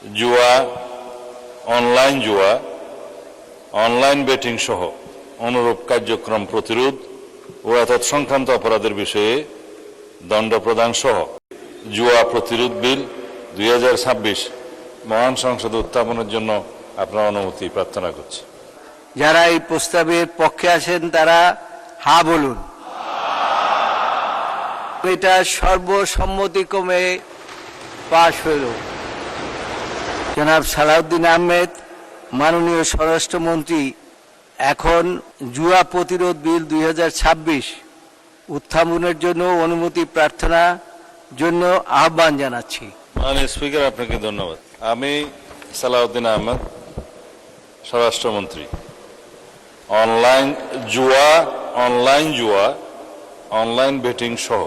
জুয়া, অনলাইন জুয়া, online betting সহ অনুরূপ কার্যক্রম প্রতিরোধ ও তৎসংক্রান্ত অপরাধের বিষয়ে দণ্ড প্রদান সহ জুয়া প্রতিরোধ বিল 2026 মহান সংসদে উত্থাপনের জন্য আপনার অনুমতি প্রার্থনা করছি। যারা এই প্রস্তাবের পক্ষে আছেন তারা হা বলুন। এটা সর্বসম্মতিক্রমে পাশ হইল। জনাব সালাউদ্দিন আহমেদ, মাননীয় স্বরাষ্ট্রমন্ত্রী, এখন জুয়া প্রতিরোধ বিল 2026 উত্থাপনের জন্য অনুমতি প্রার্থনার জন্য আহ্বান জানাচ্ছি। মাননীয় স্পিকার, আপনাকে ধন্যবাদ। আমি সালাউদ্দিন আহমেদ, স্বরাষ্ট্রমন্ত্রী, অনলাইন জুয়া, অনলাইন বেটিং সহ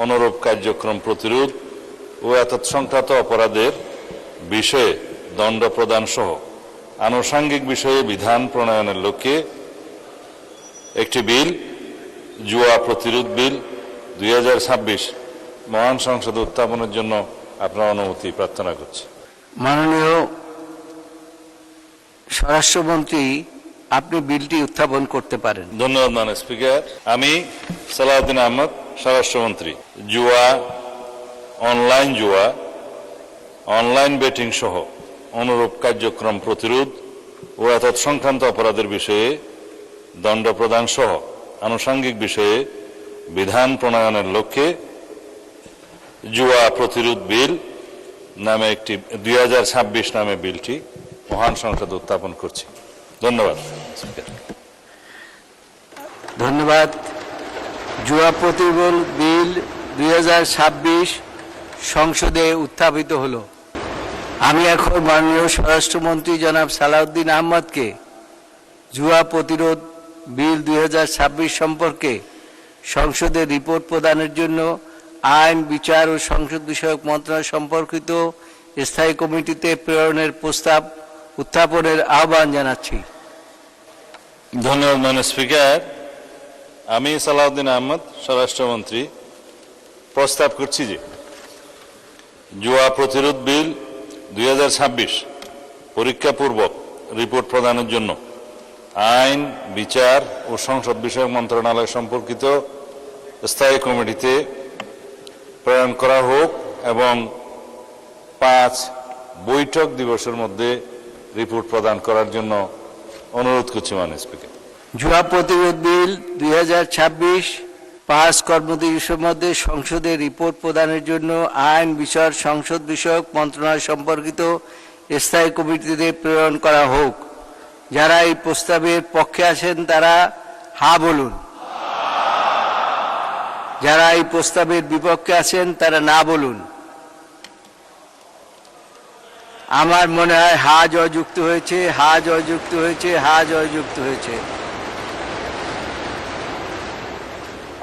অনুরূপ কার্যক্রম প্রতিরোধ ও তৎসংক্রান্ত অপরাধের বিষয়ে দণ্ড প্রদান সহ আনুষঙ্গিক বিষয়ে বিধান প্রণয়নের লক্ষ্যে একটি বিল, জুয়া প্রতিরোধ বিল 2026 মহান সংসদে উত্থাপনের জন্য আপনার অনুমতি প্রার্থনা করছি। মাননীয় স্বরাষ্ট্রমন্ত্রী, আপনি বিলটি উত্থাপন করতে পারেন। ধন্যবাদ মাননীয় স্পিকার। আমি সালাউদ্দিন আহমেদ, স্বরাষ্ট্রমন্ত্রী, জুয়া, অনলাইন বেটিং সহ অনুরূপ কার্যক্রম প্রতিরোধ ও তৎসংক্রান্ত অপরাধের বিষয়ে দণ্ড প্রদান সহ আনুষঙ্গিক বিষয়ে বিধান প্রণয়নের লক্ষ্যে জুয়া প্রতিরোধ বিল নামে একটি 2026 নামে বিলটি মহান সংসদে উত্থাপন করছি। ধন্যবাদ স্পিকার। ধন্যবাদ। জুয়া প্রতিরোধ বিল 2026 সংসদে উত্থাপিত হলো। আমি এখন মাননীয় স্বরাষ্ট্রমন্ত্রী জনাব সালাউদ্দিন আহমদকে জুয়া প্রতিরোধ বিল 2026 সম্পর্কে সংসদে রিপোর্ট প্রদানের জন্য আইন, বিচার ও সংসদ বিষয়ক মন্ত্রণালয় সম্পর্কিত স্থায়ী কমিটিতে প্রেরণের প্রস্তাব উত্থাপনের আহ্বান জানাচ্ছি। ধন্যবাদ মাননীয় স্পিকার। আমি সালাউদ্দিন আহমদ, স্বরাষ্ট্রমন্ত্রী, প্রস্তাব করছি যে জুয়া প্রতিরোধ বিল 2026 পরীক্ষাপূর্বক রিপোর্ট প্রদানের জন্য আইন, বিচার ও সংসদ বিষয়ক মন্ত্রণালয় সম্পর্কিত স্থায়ী কমিটিতে প্রেরণ করা হোক এবং 5 বৈঠক দিবসের মধ্যে রিপোর্ট প্রদান করার জন্য অনুরোধ করছি মাননীয় স্পিকার। জুয়া প্রতিরোধ বিল 2026 5 কর্মদিবসের মধ্যে সংসদে রিপোর্ট প্রদানের জন্য আইন, বিচার, সংসদ বিষয়ক মন্ত্রণালয় সম্পর্কিত স্থায়ী কমিটিতে প্রেরণ করা হোক। যারা এই প্রস্তাবের পক্ষে আছেন তারা হা বলুন। যারা এই প্রস্তাবের বিপক্ষে আছেন তারা না বলুন। আমার মনে হয় হা জয়যুক্ত হয়েছে, হা জয়যুক্ত হয়েছে, হা জয়যুক্ত হয়েছে।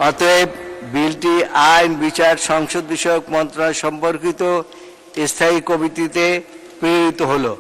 অতএব বিলটি আইন, বিচার, সংসদ বিষয়ক মন্ত্রণালয় সম্পর্কিত স্থায়ী কমিটিতে প্রেরিত হলো।